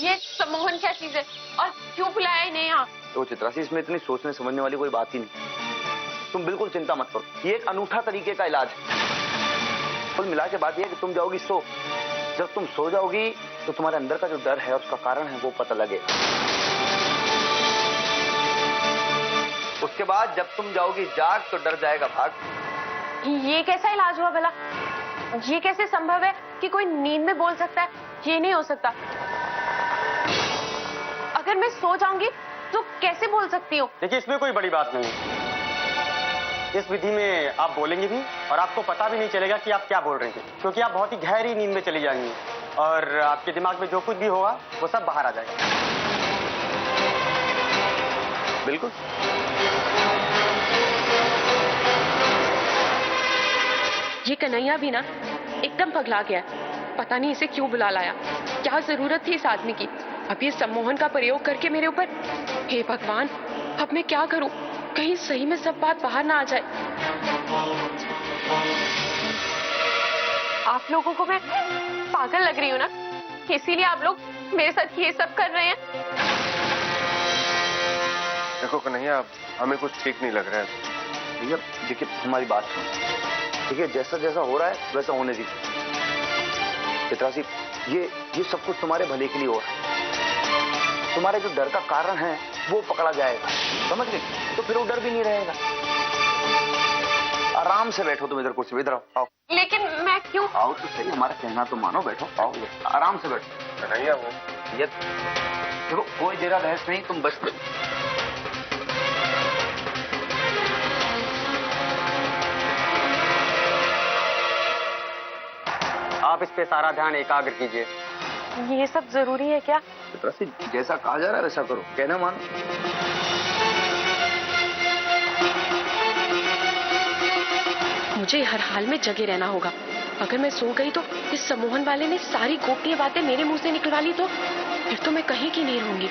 ये सम्मोहन क्या चीज है और क्यों बुलाया इन्हें यहाँ? तो चित्रा सी, इसमें इतनी सोचने समझने वाली कोई बात ही नहीं। तुम बिल्कुल चिंता मत करो, ये एक अनूठा तरीके का इलाज है। कुल मिला के बात यह है कि तुम जाओगी सो, जब तुम सो जाओगी तो तुम्हारे अंदर का जो डर है उसका कारण है वो पता लगेगा। उसके बाद जब तुम जाओगी जाग तो डर जाएगा भाग। ये कैसा इलाज हुआ भला? ये कैसे संभव है कि कोई नींद में बोल सकता है? ये नहीं हो सकता। अगर मैं सो जाऊंगी तो कैसे बोल सकती हूँ? देखिए, इसमें कोई बड़ी बात नहीं है। इस विधि में आप बोलेंगे भी और आपको पता भी नहीं चलेगा कि आप क्या बोल रहे थे, क्योंकि आप बहुत ही गहरी नींद में चली जाएंगी और आपके दिमाग में जो कुछ भी होगा वो सब बाहर आ जाएगा। बिल्कुल। ये कन्हैया भी ना एकदम पगला गया। पता नहीं इसे क्यों बुला लाया, क्या जरूरत थी इस आदमी की? अब ये सम्मोहन का प्रयोग करके मेरे ऊपर, हे भगवान, अब मैं क्या करूं? कहीं सही में सब बात बाहर ना आ जाए। आप लोगों को मैं पागल लग रही हूँ ना, इसीलिए आप लोग मेरे साथ ये सब कर रहे हैं। देखो कन्हैया, हमें कुछ ठीक नहीं लग रहा है। भैया देखिए, हमारी बात सुनो। देखिए, जैसा जैसा हो रहा है वैसा होने दीजिए। चित्रा सी, ये सब कुछ तुम्हारे भले के लिए हो रहा है। तुम्हारे जो डर का कारण है वो पकड़ा जाएगा, समझ गए? तो फिर वो डर भी नहीं रहेगा। आराम से बैठो तुम इधर कुर्सी पे, इधर आओ। लेकिन मैं क्यों? आओ तो सही, हमारा कहना तो मानो, बैठो, आओ आराम से बैठो। कन्हैया वो ये देखो, कोई देरा बहस नहीं, तुम बस आप इस पे सारा ध्यान एकाग्र कीजिए। ये सब जरूरी है क्या? चित्रा सी, जैसा कहा जा रहा है वैसा करो, कहना मानो। मुझे हर हाल में जगे रहना होगा। अगर मैं सो गई तो इस सम्मोहन वाले ने सारी गोपनीय बातें मेरे मुंह से निकलवा ली तो फिर तो मैं कहीं की नहीं रहूंगी।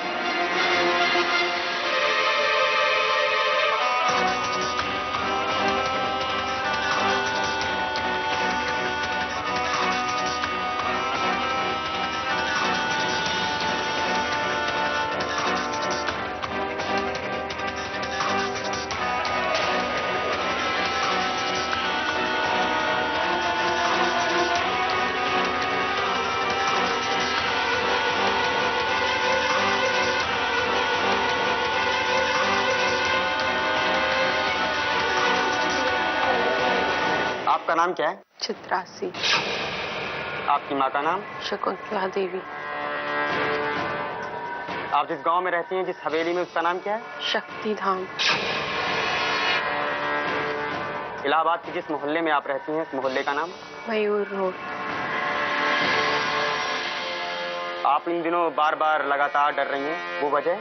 आपका नाम क्या है? चित्रासी। आपकी माँ का नाम? शकुंतला देवी। आप जिस गांव में रहती हैं, जिस हवेली में, उसका नाम क्या है? शक्ति धाम। इलाहाबाद के जिस मोहल्ले में आप रहती हैं, उस मोहल्ले का नाम? मयूर रोड। आप इन दिनों बार बार लगातार डर रही हैं, वो वजह?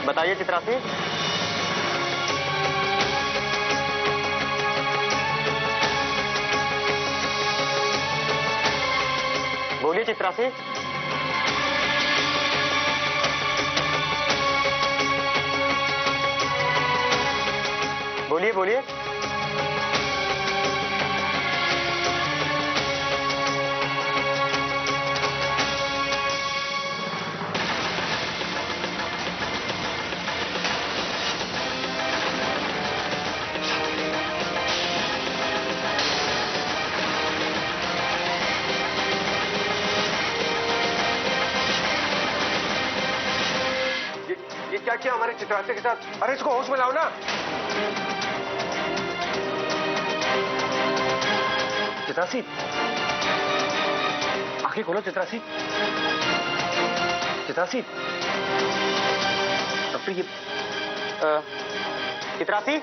बताइए चित्रा सी। बोलिए चित्रा सी। बोलिए बोलिए। ये क्या किया हमारे चित्रासी के साथ? अरे इसको होश में लाओ ना। चित्रासी, आंखें खोलो चित्रासी। चित्रासी, डॉक्टर ये चित्रासी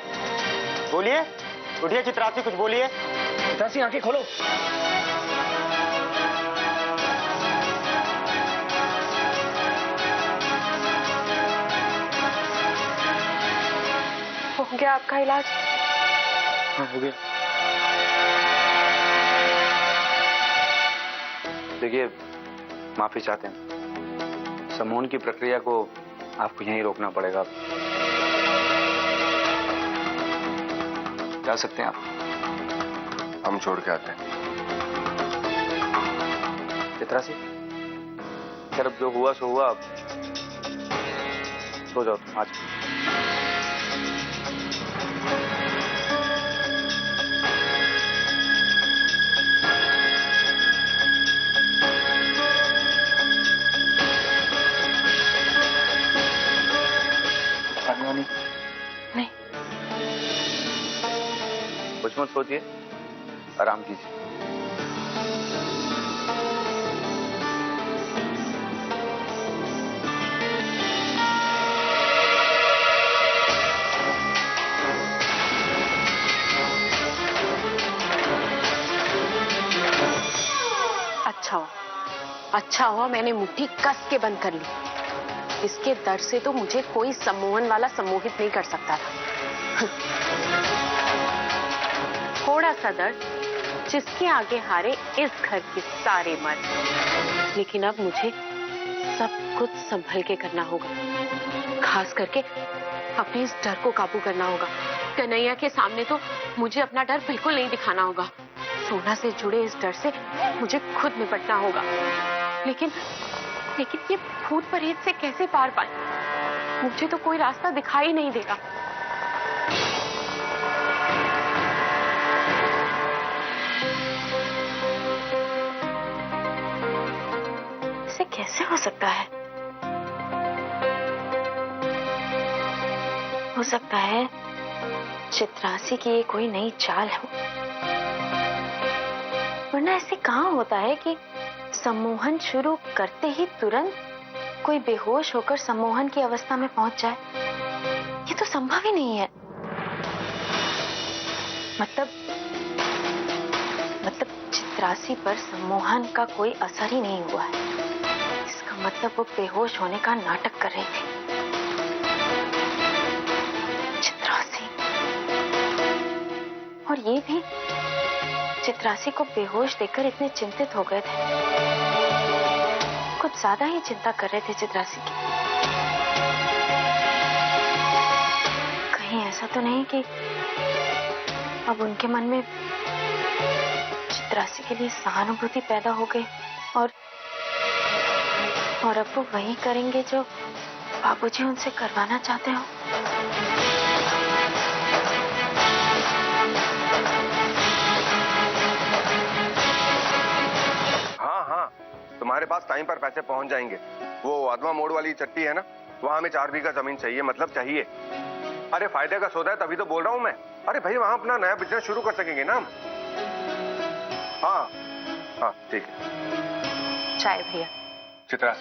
बोलिए, उठिए चित्रासी, कुछ बोलिए। चित्रासी, आंखें खोलो। हो गया आपका इलाज? हाँ, हो गया। देखिए, माफी चाहते हैं। सम्मोहन की प्रक्रिया को आपको यहीं रोकना पड़ेगा। जा सकते हैं आप। हम छोड़ के आते हैं। चित्रा से खैर अब जो हुआ सो हुआ, सो जाओ तुम आज। नहीं। कुछ मत सोचिए, आराम कीजिए। अच्छा हुआ मैंने मुट्ठी कस के बंद कर ली। इसके डर से तो मुझे कोई सम्मोहन वाला सम्मोहित नहीं कर सकता था। थोड़ा सा दर्द जिसके आगे हारे इस घर के सारे मर्द। लेकिन अब मुझे सब कुछ संभल के करना होगा, खास करके अपने इस डर को काबू करना होगा। कन्हैया के सामने तो मुझे अपना डर बिल्कुल नहीं दिखाना होगा। सोना से जुड़े इस डर से मुझे खुद निपटना होगा। लेकिन ये भूत प्रेत से कैसे पार पाए? मुझे तो कोई रास्ता दिखाई नहीं देगा। इसे कैसे हो सकता है? हो सकता है चित्रासी की ये कोई नई चाल हो, वरना ऐसे कहाँ होता है कि सम्मोहन शुरू करते ही तुरंत कोई बेहोश होकर सम्मोहन की अवस्था में पहुंच जाए। ये तो संभव ही नहीं है। मतलब चित्रासी पर सम्मोहन का कोई असर ही नहीं हुआ है। इसका मतलब वो बेहोश होने का नाटक कर रही थी। चित्रासी, और ये भी चित्रासी को बेहोश देखकर इतने चिंतित हो गए थे। कुछ ज्यादा ही चिंता कर रहे थे चित्रासी की। कहीं ऐसा तो नहीं कि अब उनके मन में चित्रासी के लिए सहानुभूति पैदा हो गई और अब वो वही करेंगे जो बाबूजी उनसे करवाना चाहते हो। तुम्हारे पास टाइम पर पैसे पहुंच जाएंगे। वो आदमा मोड़ वाली चट्टी है ना, वहां हमें 4 बीघा जमीन चाहिए, मतलब चाहिए। अरे फायदे का सौदा है, तभी तो बोल रहा हूं मैं। अरे भाई वहां अपना नया बिजनेस शुरू कर सकेंगे ना हम। हाँ ठीक है। चाय भैया। चित्रा,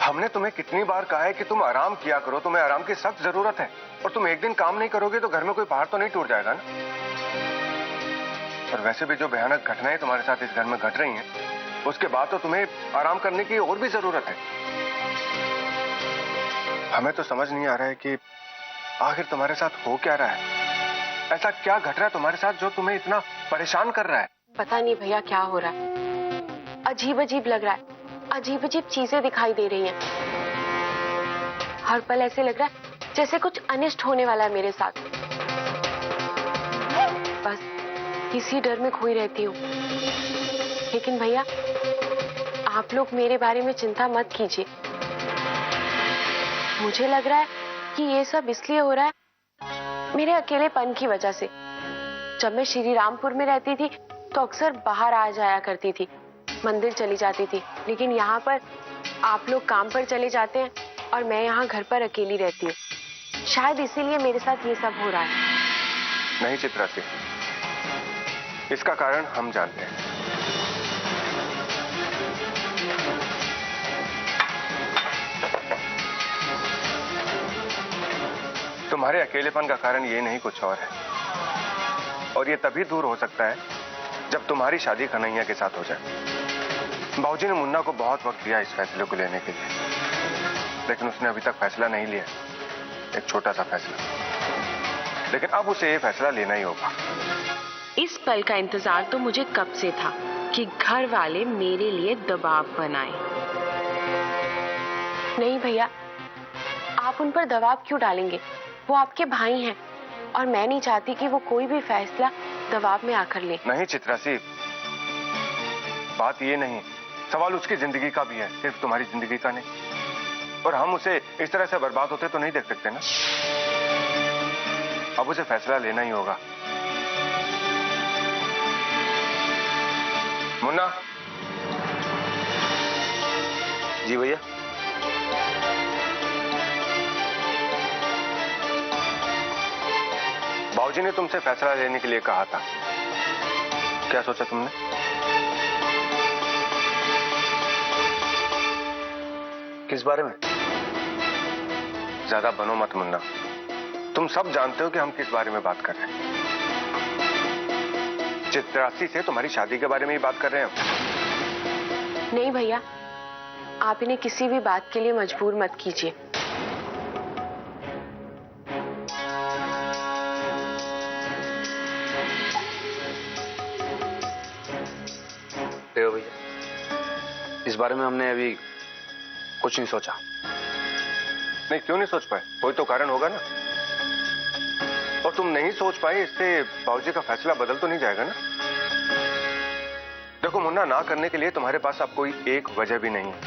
हमने तुम्हें कितनी बार कहा है कि तुम आराम किया करो, तुम्हें आराम की सख्त जरूरत है। और तुम एक दिन काम नहीं करोगे तो घर में कोई पहाड़ तो नहीं टूट जाएगा ना। और वैसे भी जो भयानक घटनाएं तुम्हारे साथ इस घर में घट रही हैं, उसके बाद तो तुम्हें आराम करने की और भी जरूरत है। हमें तो समझ नहीं आ रहा है कि आखिर तुम्हारे साथ हो क्या रहा है। ऐसा क्या घट रहा है तुम्हारे साथ जो तुम्हें इतना परेशान कर रहा है? पता नहीं भैया क्या हो रहा है। अजीब अजीब लग रहा है। अजीब अजीब चीजें दिखाई दे रही हैं। हर पल ऐसे लग रहा है जैसे कुछ अनिष्ट होने वाला है मेरे साथ। बस इसी डर में खोई रहती हूँ। लेकिन भैया आप लोग मेरे बारे में चिंता मत कीजिए। मुझे लग रहा है कि ये सब इसलिए हो रहा है मेरे अकेलेपन की वजह से। जब मैं श्री रामपुर में रहती थी तो अक्सर बाहर आ जाया करती थी, मंदिर चली जाती थी। लेकिन यहाँ पर आप लोग काम पर चले जाते हैं और मैं यहाँ घर पर अकेली रहती हूँ। शायद इसीलिए मेरे साथ ये सब हो रहा है। नहीं चित्रा से, इसका कारण हम जानते हैं। तुम्हारे अकेलेपन का कारण ये नहीं कुछ और है। और ये तभी दूर हो सकता है जब तुम्हारी शादी कन्हैया के साथ हो जाए। बाबूजी ने मुन्ना को बहुत वक्त दिया इस फैसले को लेने के लिए, लेकिन उसने अभी तक फैसला नहीं लिया। एक छोटा सा फैसला, लेकिन अब उसे ये फैसला लेना ही होगा। इस पल का इंतजार तो मुझे कब से था कि घर वाले मेरे लिए दबाव बनाएं। नहीं भैया, आप उन पर दबाव क्यों डालेंगे? वो आपके भाई हैं। और मैं नहीं चाहती कि वो कोई भी फैसला दबाव में आकर ले। नहीं चित्रासी, बात ये नहीं, सवाल उसकी जिंदगी का भी है, सिर्फ तुम्हारी जिंदगी का नहीं। और हम उसे इस तरह से बर्बाद होते तो नहीं देख सकते ना। अब उसे फैसला लेना ही होगा। मुन्ना। जी भैया। बाबूजी ने तुमसे फैसला लेने के लिए कहा था, क्या सोचा तुमने? किस बारे में? ज्यादा बनो मत मुन्ना, तुम सब जानते हो कि हम किस बारे में बात कर रहे हैं। चित्रासी से तुम्हारी शादी के बारे में ही बात कर रहे हैं। नहीं भैया, आप इन्हें किसी भी बात के लिए मजबूर मत कीजिए। देखो भैया, इस बारे में हमने अभी कुछ नहीं सोचा। नहीं, क्यों नहीं सोच पाए? कोई तो कारण होगा ना। और तुम नहीं सोच पाए, इससे बाबूजी का फैसला बदल तो नहीं जाएगा ना। देखो मुन्ना, ना करने के लिए तुम्हारे पास अब कोई एक वजह भी नहीं है।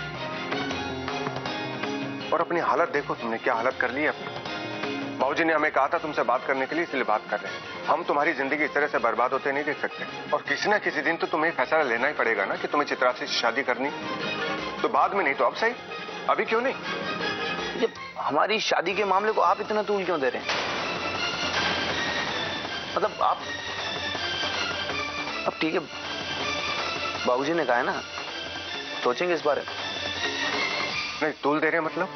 और अपनी हालत देखो, तुमने क्या हालत कर ली है अपनी। बाबूजी ने हमें कहा था तुमसे बात करने के लिए, इसलिए बात कर रहे हैं। हम तुम्हारी जिंदगी इस तरह से बर्बाद होते नहीं देख सकते। और किसी ना किसी दिन तो तुम्हें फैसला लेना ही पड़ेगा ना कि तुम्हें चित्रासी से शादी करनी। तो बाद में नहीं तो अब सही, अभी क्यों नहीं? ये हमारी शादी के मामले को आप इतना तूल क्यों दे रहे हैं? मतलब आप, अब ठीक है, बाबूजी ने कहा है ना, सोचेंगे इस बारे में। नहीं, तूल दे रहे हैं मतलब?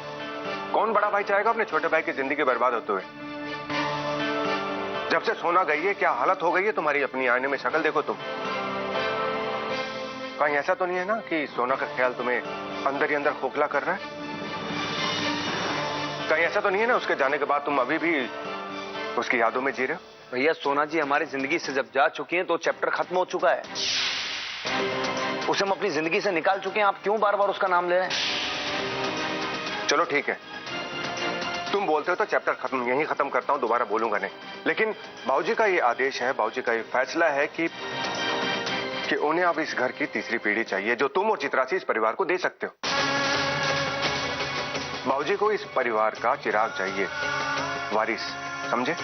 कौन बड़ा भाई चाहेगा अपने छोटे भाई की जिंदगी बर्बाद होते हुए? जब से सोना गई है, क्या हालत हो गई है तुम्हारी। अपनी आईने में शक्ल देखो तुम। कहीं ऐसा तो नहीं है ना कि सोना का ख्याल तुम्हें अंदर ही अंदर खोखला कर रहा है? कहीं ऐसा तो नहीं है ना उसके जाने के बाद तुम अभी भी उसकी यादों में जी रहे हो? भैया, सोना जी हमारी जिंदगी से जब जा चुकी हैं तो चैप्टर खत्म हो चुका है। उसे हम अपनी जिंदगी से निकाल चुके हैं। आप क्यों बार बार उसका नाम ले रहे हैं? चलो ठीक है, तुम बोलते हो तो चैप्टर खत्म, यहीं खत्म करता हूं, दोबारा बोलूंगा नहीं। लेकिन बाबूजी का ये आदेश है, बाबूजी का ये फैसला है कि उन्हें अब इस घर की तीसरी पीढ़ी चाहिए, जो तुम और चित्रासी इस परिवार को दे सकते हो। बाबूजी को इस परिवार का चिराग चाहिए, वारिस, समझे?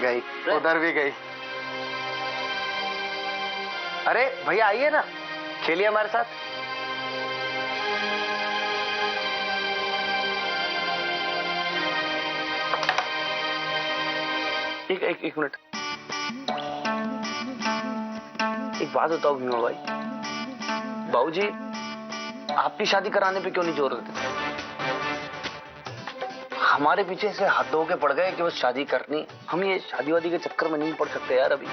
गई, उधर भी गई। अरे भैया आइए ना, खेलिए हमारे साथ। एक मिनट, एक बात बताओ भीमा भाई, बाबूजी आपकी शादी कराने पे क्यों नहीं जोर देते? हमारे पीछे से हाथ धो के पड़ गए कि बस शादी करनी। हम ये शादी वादी के चक्कर में नहीं पड़ सकते यार, अभी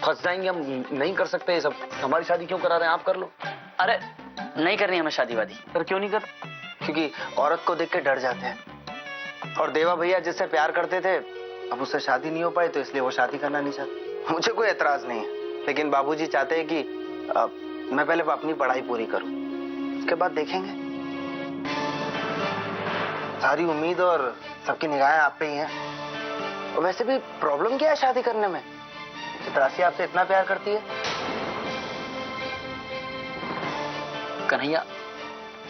फंस जाएंगे हम, नहीं कर सकते ये सब। हमारी शादी क्यों करा रहे हैं, आप कर लो। अरे नहीं करनी हमें शादी वादी। पर क्यों नहीं कर? क्योंकि औरत को देख के डर जाते हैं। और देवा भैया जिससे प्यार करते थे, अब उससे शादी नहीं हो पाई, तो इसलिए वो शादी करना नहीं चाहते। मुझे कोई एतराज नहीं है, लेकिन बाबूजी चाहते हैं कि मैं पहले अपनी पढ़ाई पूरी करूं, उसके बाद देखेंगे। सारी उम्मीद और सबकी निगाहें आप पे ही हैं। और वैसे भी प्रॉब्लम क्या है शादी करने में? चित्रासी आपसे इतना प्यार करती है। कन्हैया,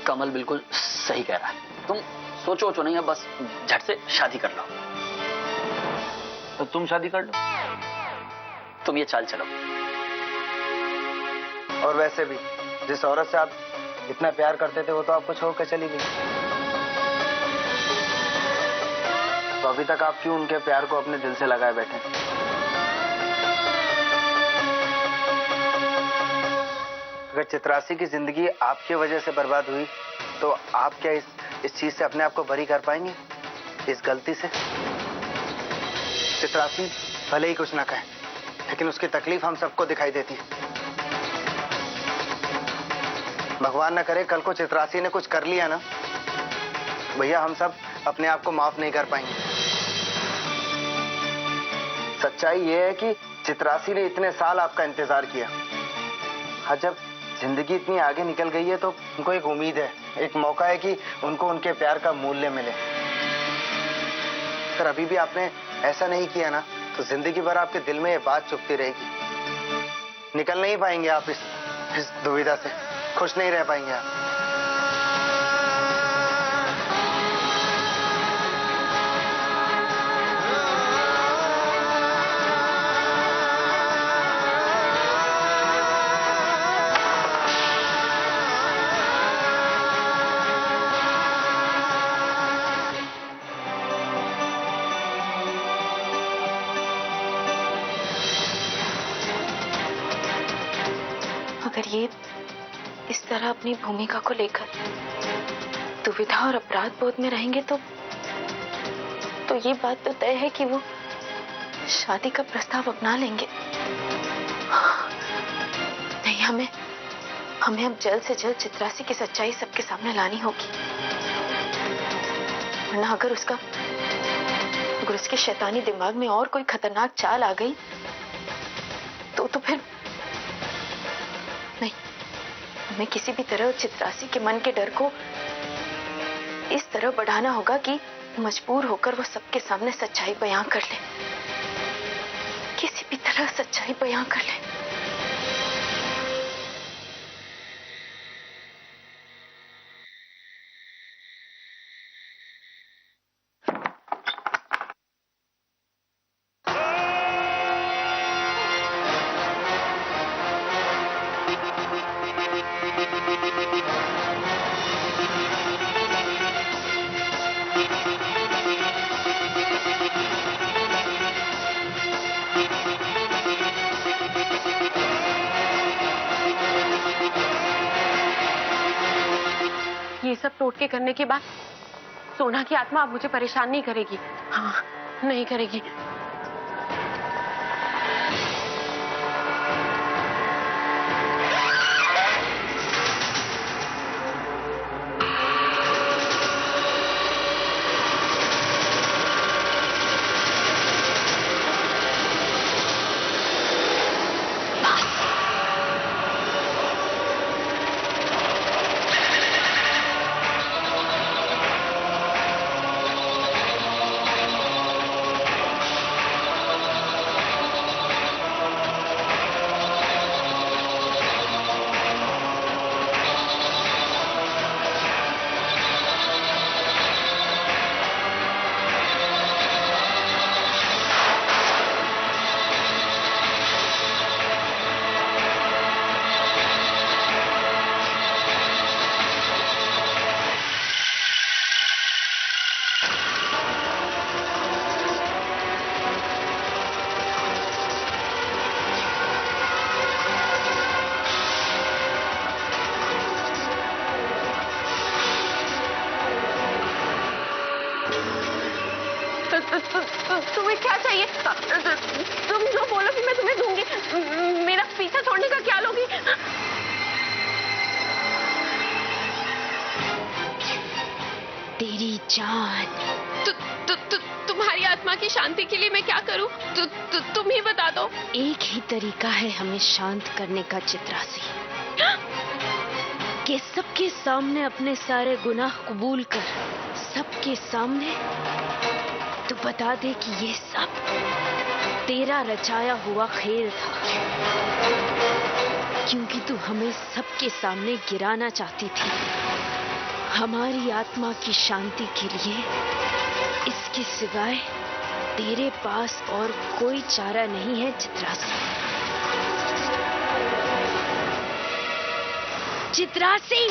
कमल बिल्कुल सही कह रहा है। तुम सोचो नहीं, अब बस झट से शादी कर लो। तो तुम शादी कर लो। तुम ये चाल चलो। और वैसे भी जिस औरत से आप इतना प्यार करते थे, वो तो आपको छोड़कर चली गई। तो अभी तक आप क्यों उनके प्यार को अपने दिल से लगाए बैठे? अगर चित्रासी की जिंदगी आपकी वजह से बर्बाद हुई, तो आप क्या इस चीज से अपने आप को बरी कर पाएंगे, इस गलती से? चित्रासी भले ही कुछ ना कहे, लेकिन उसकी तकलीफ हम सबको दिखाई देती है। भगवान न करे कल को चित्रासी ने कुछ कर लिया ना, भैया हम सब अपने आप को माफ नहीं कर पाएंगे। सच्चाई ये है कि चित्रासी ने इतने साल आपका इंतजार किया। हाँ, जब जिंदगी इतनी आगे निकल गई है तो उनको एक उम्मीद है, एक मौका है कि उनको उनके प्यार का मूल्य मिले। अगर अभी भी आपने ऐसा नहीं किया ना तो जिंदगी भर आपके दिल में ये बात चुभती रहेगी। निकल नहीं पाएंगे आप इस दुविधा से, खुश नहीं रह पाएंगे आप। अगर ये इस तरह अपनी भूमिका को लेकर दुविधा और अपराध बोध में रहेंगे तो ये बात तो तय है कि वो शादी का प्रस्ताव अपना लेंगे। नहीं, हमें अब जल्द से जल्द चित्रासी की सच्चाई सबके सामने लानी होगी, वरना अगर उसके शैतानी दिमाग में और कोई खतरनाक चाल आ गई तो फिर नहीं, हमें किसी भी तरह चित्रासी के मन के डर को इस तरह बढ़ाना होगा कि मजबूर होकर वो सबके सामने सच्चाई बयां कर ले, किसी भी तरह सच्चाई बयां कर ले। ये सब टोटके करने के बाद सोना की आत्मा अब मुझे परेशान नहीं करेगी। हाँ, नहीं करेगी। तुम्हें क्या चाहिए? तुम जो बोलोगी मैं तुम्हें दूंगी। मेरा पीछा छोड़ने का क्या लोगी? तेरी जान। तुम्हारी आत्मा की शांति के लिए मैं क्या करूं? तुम ही बता दो। एक ही तरीका है हमें शांत करने का चित्रासी, कि सबके सामने अपने सारे गुनाह कबूल कर सबके सामने तो बता दे कि ये सब तेरा रचाया हुआ खेल था, क्योंकि तू हमें सबके सामने गिराना चाहती थी। हमारी आत्मा की शांति के लिए इसके सिवाय तेरे पास और कोई चारा नहीं है चित्रासी। चित्रासी,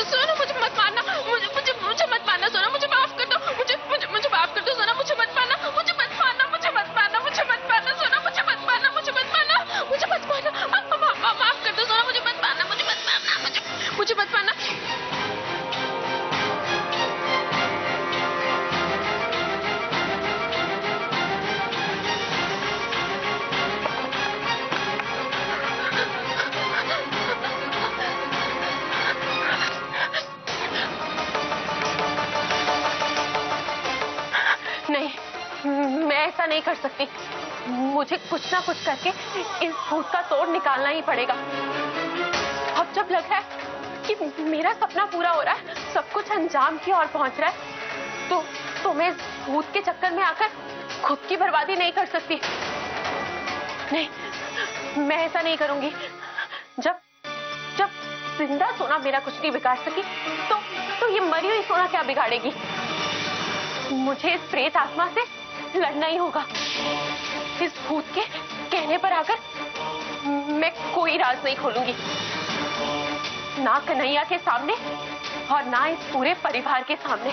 सोना मुझे मत मारना, मुझे मत मारना सोना, मुझे माफ कर दो, मुझे माफ कर दो सोना, मुझे मत मारना, मुझे मत मारना, मुझे मत मारना, मुझे मत मारना सोना, मुझे मत मारना, मुझे मत मारना, मुझे मत मारना, माफ कर दो सोना, मुझे मत मारना, मुझे मत मारना, मुझे मत मारना। सकती। मुझे कुछ ना कुछ करके इस भूत का तोड़ निकालना ही पड़ेगा। अब जब लग रहा है कि मेरा सपना पूरा हो रहा है, सब कुछ अंजाम की ओर पहुंच रहा है, तो मैं इस भूत के चक्कर में आकर खुद की बर्बादी नहीं कर सकती। नहीं, मैं ऐसा नहीं करूंगी। जब जिंदा सोना मेरा कुछ नहीं बिगाड़ सकी, तो ये मरी हुई सोना क्या बिगाड़ेगी? मुझे इस प्रेत आत्मा से लड़ना ही होगा। इस भूत के कहने पर आकर मैं कोई राज नहीं खोलूंगी, ना कन्हैया के सामने और ना इस पूरे परिवार के सामने।